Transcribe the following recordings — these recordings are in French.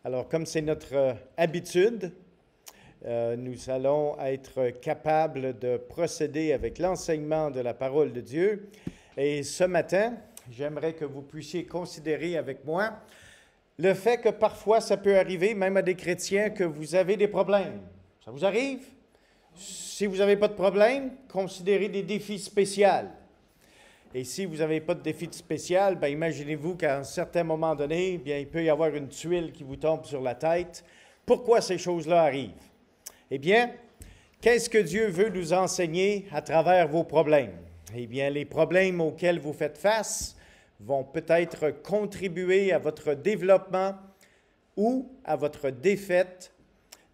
Alors, comme c'est notre habitude, nous allons être capables de procéder avec l'enseignement de la parole de Dieu. Et ce matin, j'aimerais que vous puissiez considérer avec moi le fait que parfois ça peut arriver, même à des chrétiens, que vous avez des problèmes. Ça vous arrive? Si vous n'avez pas de problème, considérez des défis spéciaux. Et si vous n'avez pas de défi spécial, bien, imaginez-vous qu'à un certain moment donné, bien, il peut y avoir une tuile qui vous tombe sur la tête. Pourquoi ces choses-là arrivent? Eh bien, qu'est-ce que Dieu veut nous enseigner à travers vos problèmes? Eh bien, les problèmes auxquels vous faites face vont peut-être contribuer à votre développement ou à votre défaite,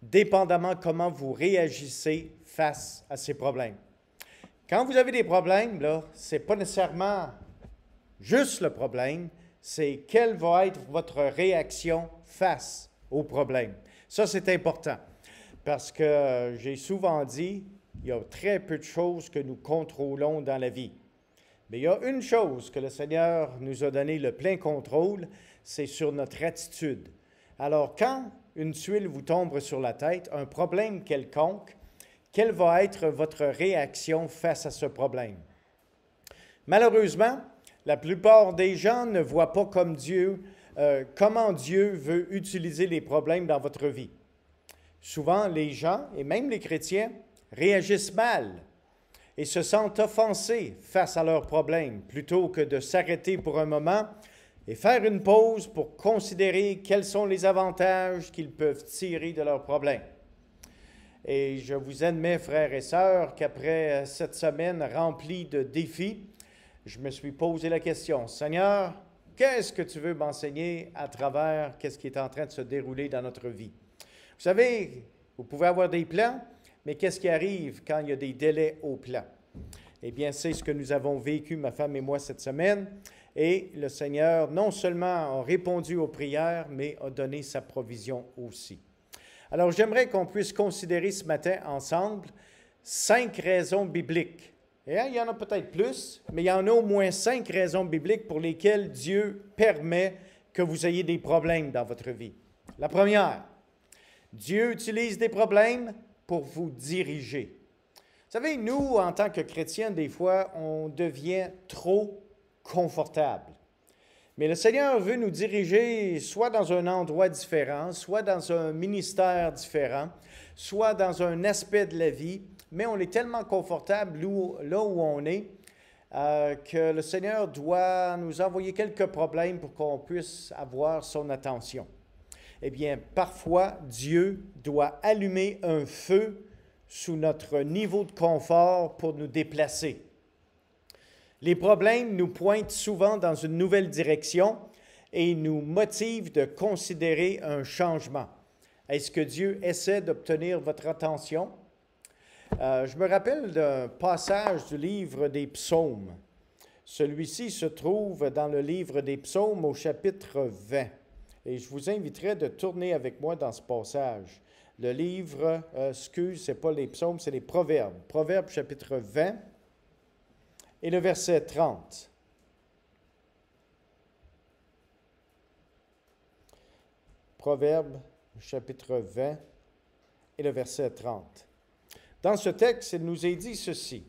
dépendamment comment vous réagissez face à ces problèmes. Quand vous avez des problèmes, là, ce n'est pas nécessairement juste le problème, c'est quelle va être votre réaction face au problème. Ça, c'est important parce que j'ai souvent dit, il y a très peu de choses que nous contrôlons dans la vie. Mais il y a une chose que le Seigneur nous a donné le plein contrôle, c'est sur notre attitude. Alors, quand une tuile vous tombe sur la tête, un problème quelconque, quelle va être votre réaction face à ce problème? Malheureusement, la plupart des gens ne voient pas comme comment Dieu veut utiliser les problèmes dans votre vie. Souvent, les gens, et même les chrétiens, réagissent mal et se sentent offensés face à leurs problèmes, plutôt que de s'arrêter pour un moment et faire une pause pour considérer quels sont les avantages qu'ils peuvent tirer de leurs problèmes. Et je vous admets, frères et sœurs, qu'après cette semaine remplie de défis, je me suis posé la question, Seigneur, qu'est-ce que tu veux m'enseigner à travers qu'est-ce qui est en train de se dérouler dans notre vie? Vous savez, vous pouvez avoir des plans, mais qu'est-ce qui arrive quand il y a des délais au plan? Eh bien, c'est ce que nous avons vécu, ma femme et moi, cette semaine. Et le Seigneur, non seulement a répondu aux prières, mais a donné sa provision aussi. Alors, j'aimerais qu'on puisse considérer ce matin ensemble 5 raisons bibliques. Et il y en a peut-être plus, mais il y en a au moins 5 raisons bibliques pour lesquelles Dieu permet que vous ayez des problèmes dans votre vie. La première, Dieu utilise des problèmes pour vous diriger. Vous savez, nous, en tant que chrétiens, des fois, on devient trop confortable. Mais le Seigneur veut nous diriger soit dans un endroit différent, soit dans un ministère différent, soit dans un aspect de la vie, mais on est tellement confortable là où on est que le Seigneur doit nous envoyer quelques problèmes pour qu'on puisse avoir son attention. Eh bien, parfois, Dieu doit allumer un feu sous notre niveau de confort pour nous déplacer. Les problèmes nous pointent souvent dans une nouvelle direction et nous motivent de considérer un changement. Est-ce que Dieu essaie d'obtenir votre attention? Je me rappelle d'un passage du livre des Psaumes. Celui-ci se trouve dans le livre des Psaumes au chapitre 20. Et je vous inviterai de tourner avec moi dans ce passage. Le livre, ce n'est pas les Psaumes, c'est les Proverbes. Proverbes chapitre 20. Et le verset 30. Proverbe, chapitre 20, et le verset 30. Dans ce texte, il nous est dit ceci.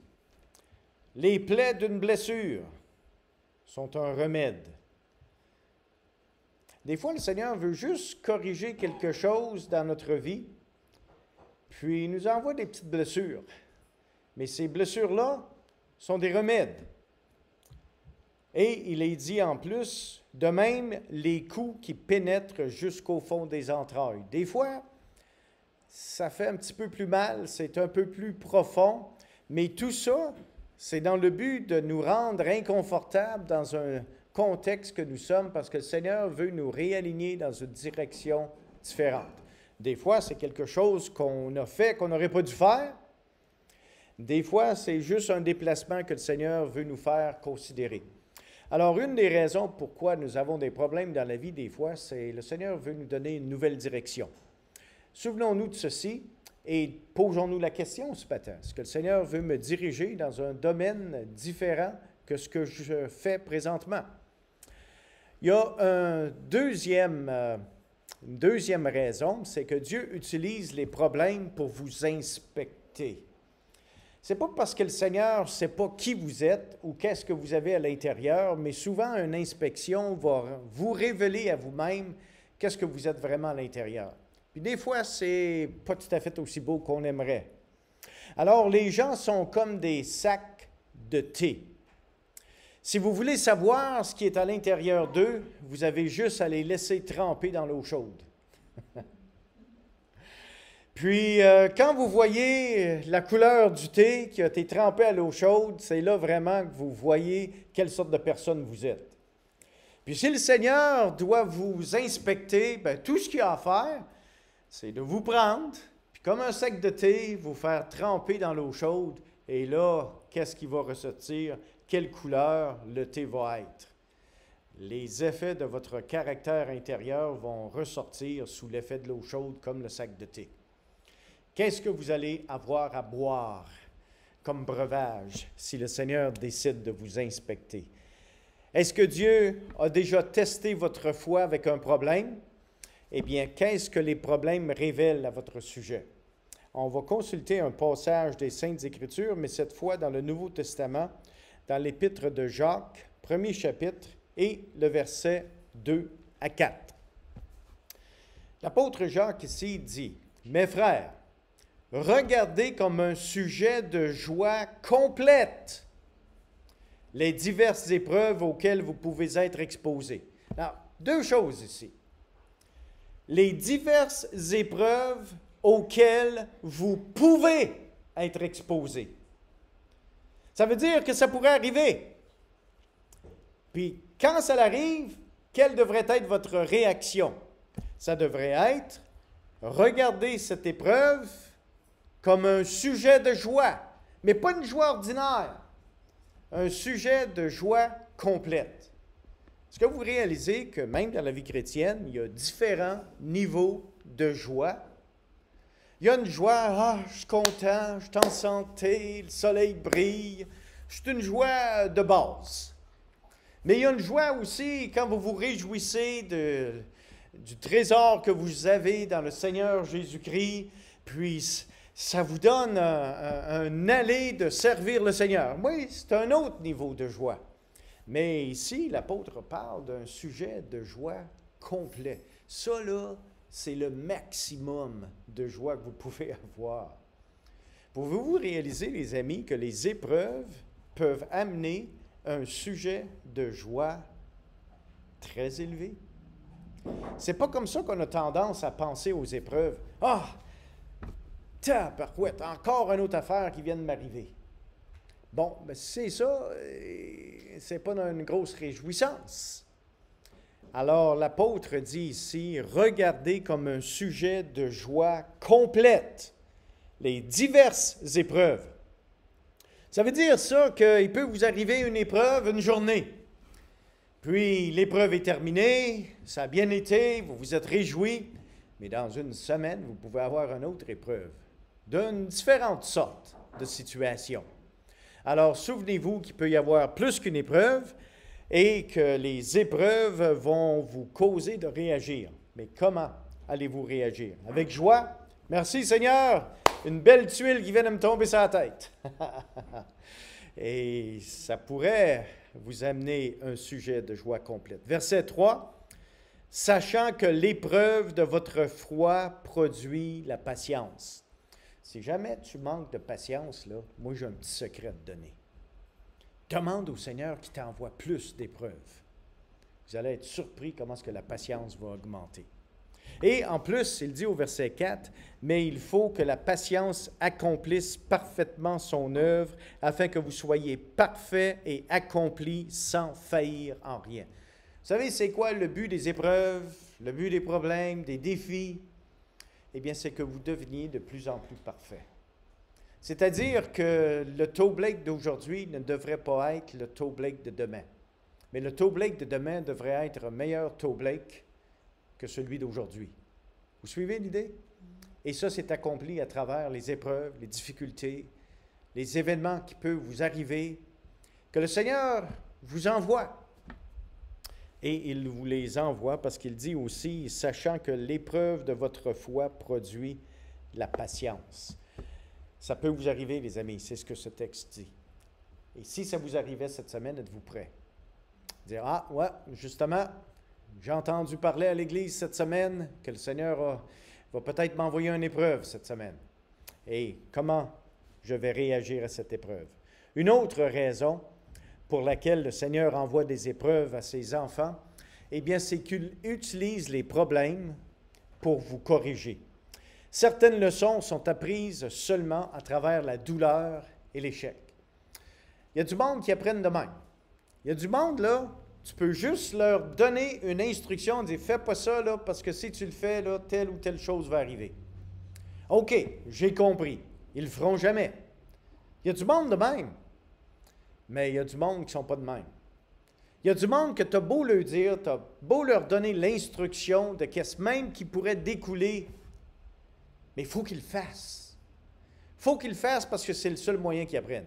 Les plaies d'une blessure sont un remède. Des fois, le Seigneur veut juste corriger quelque chose dans notre vie, puis il nous envoie des petites blessures. Mais ces blessures-là sont des remèdes. Et il est dit en plus, de même, les coups qui pénètrent jusqu'au fond des entrailles. Des fois, ça fait un petit peu plus mal, c'est un peu plus profond, mais tout ça, c'est dans le but de nous rendre inconfortables dans un contexte que nous sommes, parce que le Seigneur veut nous réaligner dans une direction différente. Des fois, c'est quelque chose qu'on a fait, qu'on n'aurait pas dû faire. Des fois, c'est juste un déplacement que le Seigneur veut nous faire considérer. Alors, une des raisons pourquoi nous avons des problèmes dans la vie, des fois, c'est que le Seigneur veut nous donner une nouvelle direction. Souvenons-nous de ceci et posons-nous la question ce matin. Est-ce que le Seigneur veut me diriger dans un domaine différent que ce que je fais présentement? Il y a un deuxième Une deuxième raison, c'est que Dieu utilise les problèmes pour vous inspecter. Ce n'est pas parce que le Seigneur ne sait pas qui vous êtes ou qu'est-ce que vous avez à l'intérieur, mais souvent une inspection va vous révéler à vous-même qu'est-ce que vous êtes vraiment à l'intérieur. Puis des fois, c'est pas tout à fait aussi beau qu'on aimerait. Alors, les gens sont comme des sacs de thé. Si vous voulez savoir ce qui est à l'intérieur d'eux, vous avez juste à les laisser tremper dans l'eau chaude. Puis, quand vous voyez la couleur du thé qui a été trempé à l'eau chaude, c'est là vraiment que vous voyez quelle sorte de personne vous êtes. Puis, si le Seigneur doit vous inspecter, bien, tout ce qu'il a à faire, c'est de vous prendre, puis comme un sac de thé, vous faire tremper dans l'eau chaude. Et là, qu'est-ce qui va ressortir? Quelle couleur le thé va être? Les effets de votre caractère intérieur vont ressortir sous l'effet de l'eau chaude comme le sac de thé. Qu'est-ce que vous allez avoir à boire comme breuvage si le Seigneur décide de vous inspecter? Est-ce que Dieu a déjà testé votre foi avec un problème? Eh bien, qu'est-ce que les problèmes révèlent à votre sujet? On va consulter un passage des Saintes Écritures, mais cette fois dans le Nouveau Testament, dans l'Épître de Jacques, premier chapitre, et le verset 2 à 4. L'apôtre Jacques ici dit, « Mes frères, regardez comme un sujet de joie complète les diverses épreuves auxquelles vous pouvez être exposés. » Alors, deux choses ici. Les diverses épreuves auxquelles vous pouvez être exposés. Ça veut dire que ça pourrait arriver. Puis, quand ça arrive, quelle devrait être votre réaction? Ça devrait être, regardez cette épreuve comme un sujet de joie, mais pas une joie ordinaire, un sujet de joie complète. Est-ce que vous réalisez que même dans la vie chrétienne, il y a différents niveaux de joie? Il y a une joie, je suis content, je suis en santé, le soleil brille, c'est une joie de base. Mais il y a une joie aussi quand vous vous réjouissez du trésor que vous avez dans le Seigneur Jésus-Christ, puis ça vous donne un aller de servir le Seigneur. Oui, c'est un autre niveau de joie. Mais ici, l'apôtre parle d'un sujet de joie complet. Ça, là, c'est le maximum de joie que vous pouvez avoir. Pouvez-vous réaliser, les amis, que les épreuves peuvent amener un sujet de joie très élevé? C'est pas comme ça qu'on a tendance à penser aux épreuves. « Ah, tabarouette, encore une autre affaire qui vient de m'arriver. » Bon, ben c'est ça, c'est pas une grosse réjouissance. Alors, l'apôtre dit ici, regardez comme un sujet de joie complète les diverses épreuves. Ça veut dire ça qu'il peut vous arriver une épreuve une journée. Puis l'épreuve est terminée, ça a bien été, vous vous êtes réjouis, mais dans une semaine, vous pouvez avoir une autre épreuve d'une différente sorte de situation. Alors, souvenez-vous qu'il peut y avoir plus qu'une épreuve et que les épreuves vont vous causer de réagir. Mais comment allez-vous réagir? Avec joie? Merci Seigneur! Une belle tuile qui vient de me tomber sur la tête. Et ça pourrait vous amener un sujet de joie complète. Verset 3, « Sachant que l'épreuve de votre foi produit la patience. » Si jamais tu manques de patience, là, moi j'ai un petit secret à te donner. Demande au Seigneur qu'il t'envoie plus d'épreuves. Vous allez être surpris comment est-ce que la patience va augmenter. Et en plus, il dit au verset 4, « Mais il faut que la patience accomplisse parfaitement son œuvre, afin que vous soyez parfaits et accomplis sans faillir en rien. » Vous savez, c'est quoi le but des épreuves, le but des problèmes, des défis? Eh bien, c'est que vous deveniez de plus en plus parfait. C'est-à-dire que le Toe Blake d'aujourd'hui ne devrait pas être le Toe Blake de demain. Mais le Toe Blake de demain devrait être un meilleur Toe Blake que celui d'aujourd'hui. Vous suivez l'idée? Et ça, c'est accompli à travers les épreuves, les difficultés, les événements qui peuvent vous arriver, que le Seigneur vous envoie. Et il vous les envoie parce qu'il dit aussi, sachant que l'épreuve de votre foi produit la patience. Ça peut vous arriver, les amis, c'est ce que ce texte dit. Et si ça vous arrivait cette semaine, êtes-vous prêts? Dire, ah, ouais, justement, j'ai entendu parler à l'Église cette semaine que le Seigneur va peut-être m'envoyer une épreuve cette semaine. Et comment je vais réagir à cette épreuve? Une autre raison pour laquelle le Seigneur envoie des épreuves à ses enfants, eh bien, c'est qu'il utilise les problèmes pour vous corriger. Certaines leçons sont apprises seulement à travers la douleur et l'échec. Il y a du monde qui apprennent de même. Il y a du monde, là, tu peux juste leur donner une instruction, dire « Fais pas ça, là, parce que si tu le fais, là, telle ou telle chose va arriver. » OK, j'ai compris. Ils le feront jamais. Il y a du monde de même. Mais il y a du monde qui ne sont pas de même. Il y a du monde que tu as beau leur dire, tu as beau leur donner l'instruction de qu'est-ce même qui pourrait découler, mais il faut qu'ils le fassent. Il faut qu'ils le fassent parce que c'est le seul moyen qu'ils apprennent.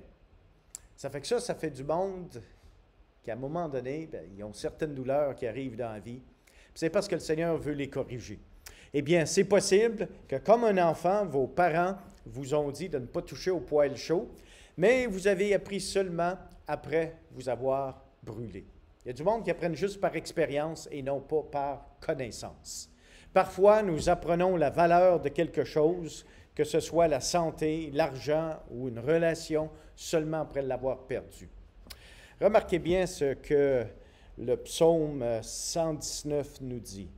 Ça fait que ça fait du monde qu'à un moment donné, bien, ils ont certaines douleurs qui arrivent dans la vie. C'est parce que le Seigneur veut les corriger. Eh bien, c'est possible que comme un enfant, vos parents vous ont dit de ne pas toucher au poêle chaud, mais vous avez appris seulement après vous avoir brûlé. Il y a du monde qui apprennent juste par expérience et non pas par connaissance. Parfois, nous apprenons la valeur de quelque chose, que ce soit la santé, l'argent ou une relation, seulement après l'avoir perdu. Remarquez bien ce que le psaume 119 nous dit.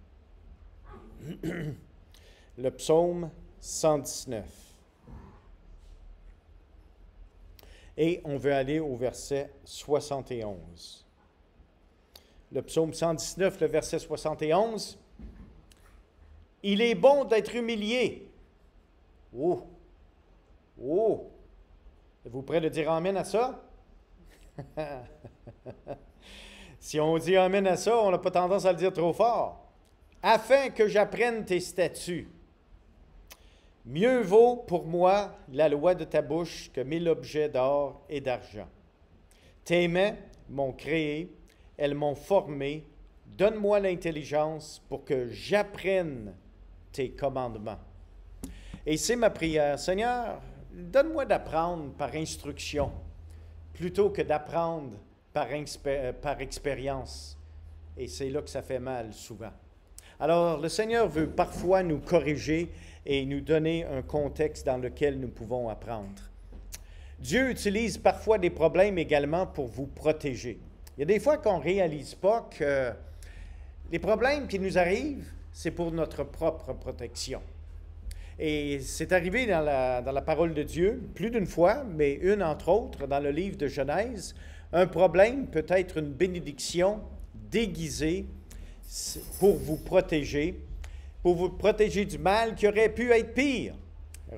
Le psaume 119. Et on veut aller au verset 71. Le psaume 119, le verset 71. « Il est bon d'être humilié. » Oh! Oh! Êtes-vous prêts de dire amen à ça? Si on dit amen à ça, on n'a pas tendance à le dire trop fort. « Afin que j'apprenne tes statuts. Mieux vaut pour moi la loi de ta bouche que 1000 objets d'or et d'argent. Tes mains m'ont créé, elles m'ont formé. Donne-moi l'intelligence pour que j'apprenne tes commandements. » Et c'est ma prière. Seigneur, donne-moi d'apprendre par instruction plutôt que d'apprendre par expérience. Et c'est là que ça fait mal souvent. Alors, le Seigneur veut parfois nous corriger et nous donner un contexte dans lequel nous pouvons apprendre. Dieu utilise parfois des problèmes également pour vous protéger. Il y a des fois qu'on ne réalise pas que les problèmes qui nous arrivent, c'est pour notre propre protection. Et c'est arrivé dans la parole de Dieu plus d'une fois, mais une entre autres dans le livre de Genèse. Un problème peut être une bénédiction déguisée pour vous protéger du mal qui aurait pu être pire.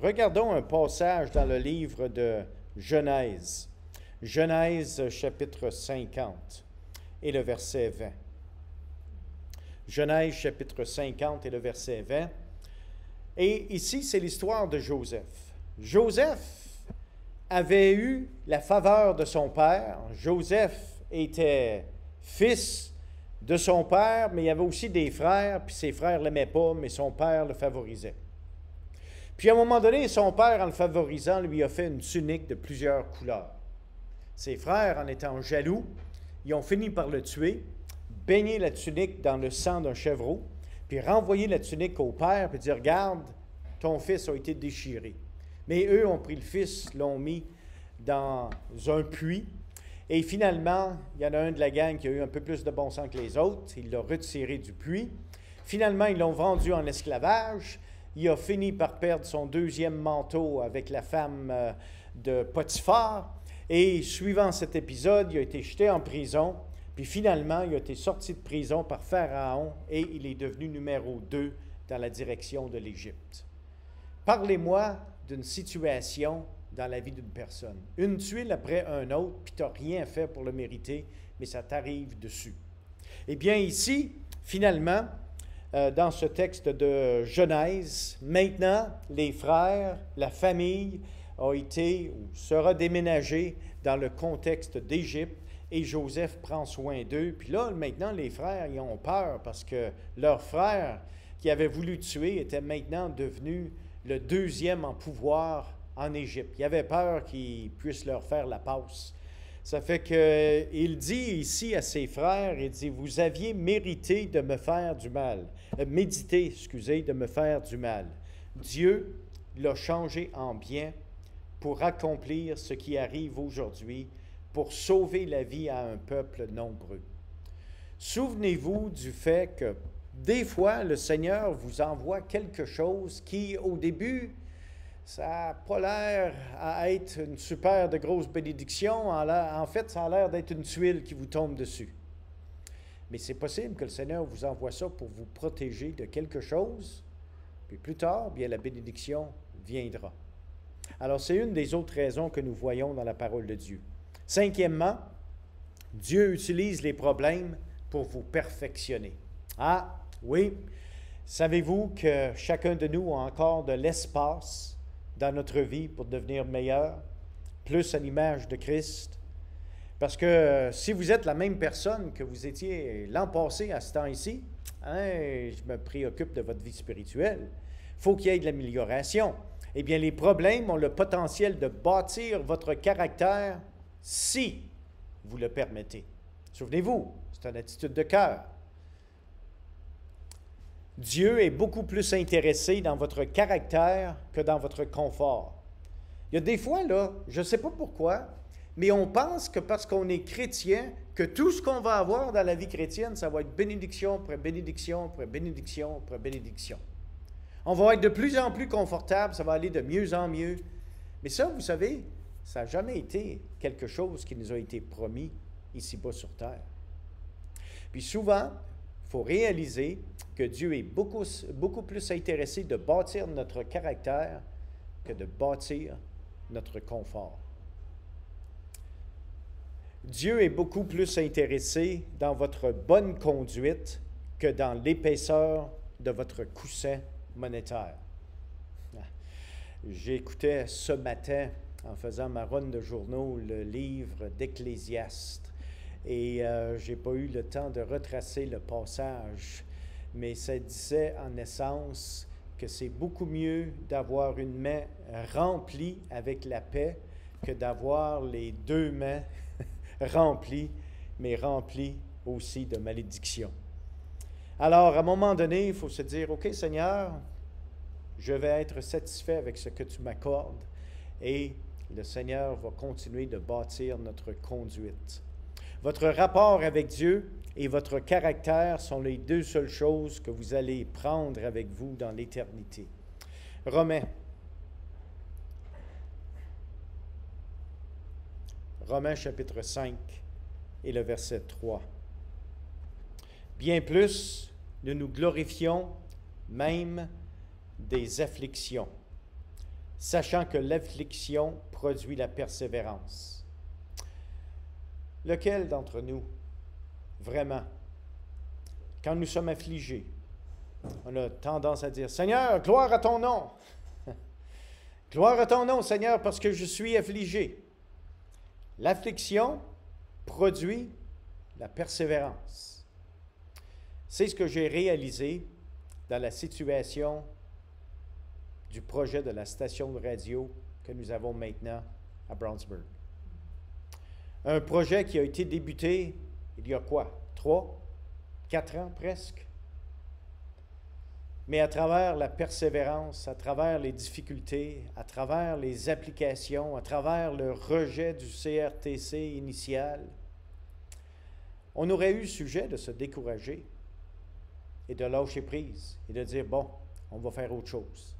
Regardons un passage dans le livre de Genèse. Genèse chapitre 50 et le verset 20. Genèse chapitre 50 et le verset 20. Et ici, c'est l'histoire de Joseph. Joseph avait eu la faveur de son père. Joseph était fils de son père, mais il y avait aussi des frères, puis ses frères ne l'aimaient pas, mais son père le favorisait. Puis à un moment donné, son père, en le favorisant, lui a fait une tunique de plusieurs couleurs. Ses frères, en étant jaloux, ils ont fini par le tuer, baigner la tunique dans le sang d'un chevreau, puis renvoyer la tunique au père, puis dire « Regarde, ton fils a été déchiré. » Mais eux ont pris le fils, l'ont mis dans un puits, et finalement, il y en a un de la gang qui a eu un peu plus de bon sens que les autres, il l'a retiré du puits. Finalement, ils l'ont vendu en esclavage. Il a fini par perdre son deuxième manteau avec la femme de Potiphar, et suivant cet épisode, il a été jeté en prison. Puis finalement, il a été sorti de prison par Pharaon et il est devenu numéro 2 dans la direction de l'Égypte. Parlez-moi d'une situation dans la vie d'une personne. Une tuile après un autre, puis tu n'as rien fait pour le mériter, mais ça t'arrive dessus. Eh bien ici, finalement, dans ce texte de Genèse, maintenant, les frères, la famille a été ou sera déménagée dans le contexte d'Égypte. et Joseph prend soin d'eux. Puis là, maintenant, les frères, ils ont peur parce que leur frère qui avait voulu tuer était maintenant devenu le deuxième en pouvoir en Égypte. Il avait peur qu'il puisse leur faire la passe. Ça fait qu'il dit ici à ses frères, il dit, vous aviez mérité de me faire du mal, médité, excusez, de me faire du mal. Dieu l'a changé en bien pour accomplir ce qui arrive aujourd'hui, pour sauver la vie à un peuple nombreux. Souvenez-vous du fait que des fois, le Seigneur vous envoie quelque chose qui, au début, ça n'a pas l'air à être une super de grosse bénédiction. En fait, ça a l'air d'être une tuile qui vous tombe dessus. Mais c'est possible que le Seigneur vous envoie ça pour vous protéger de quelque chose, puis plus tard, bien, la bénédiction viendra. Alors, c'est une des autres raisons que nous voyons dans la parole de Dieu. Cinquièmement, Dieu utilise les problèmes pour vous perfectionner. Ah, oui, savez-vous que chacun de nous a encore de l'espace dans notre vie pour devenir meilleur, plus à l'image de Christ? Parce que si vous êtes la même personne que vous étiez l'an passé à ce temps-ci, je me préoccupe de votre vie spirituelle, il faut qu'il y ait de l'amélioration. Eh bien, les problèmes ont le potentiel de bâtir votre caractère si vous le permettez. Souvenez-vous, c'est une attitude de cœur. Dieu est beaucoup plus intéressé dans votre caractère que dans votre confort. Il y a des fois, là, je ne sais pas pourquoi, mais on pense que parce qu'on est chrétien, que tout ce qu'on va avoir dans la vie chrétienne, ça va être bénédiction après bénédiction après bénédiction après bénédiction. On va être de plus en plus confortable, ça va aller de mieux en mieux. Mais ça, vous savez, ça n'a jamais été quelque chose qui nous a été promis ici-bas sur terre. Puis souvent, il faut réaliser que Dieu est beaucoup plus intéressé de bâtir notre caractère que de bâtir notre confort. Dieu est beaucoup plus intéressé dans votre bonne conduite que dans l'épaisseur de votre coussin monétaire. J'écoutais ce matin, en faisant ma run de journaux, le livre d'Ecclésiaste. Et je n'ai pas eu le temps de retracer le passage, mais ça disait en essence que c'est beaucoup mieux d'avoir une main remplie avec la paix que d'avoir les deux mains remplies, mais remplies aussi de malédiction. Alors, à un moment donné, il faut se dire, OK, Seigneur, je vais être satisfait avec ce que tu m'accordes et le Seigneur va continuer de bâtir notre conduite. Votre rapport avec Dieu et votre caractère sont les deux seules choses que vous allez prendre avec vous dans l'éternité. Romains chapitre 5 et le verset 3. Bien plus, nous nous glorifions même des afflictions, sachant que l'affliction produit la persévérance. Lequel d'entre nous, vraiment, quand nous sommes affligés, on a tendance à dire, « Seigneur, gloire à ton nom! Gloire à ton nom, Seigneur, parce que je suis affligé. » L'affliction produit la persévérance. C'est ce que j'ai réalisé dans la situation du projet de la station de radio que nous avons maintenant à Brownsburg. Un projet qui a été débuté il y a quoi? 3, 4 ans presque? Mais à travers la persévérance, à travers les difficultés, à travers les applications, à travers le rejet du CRTC initial, on aurait eu sujet de se décourager et de lâcher prise et de dire, bon, on va faire autre chose.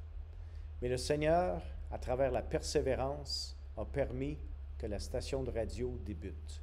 Mais le Seigneur, à travers la persévérance, a permis que la station de radio débute.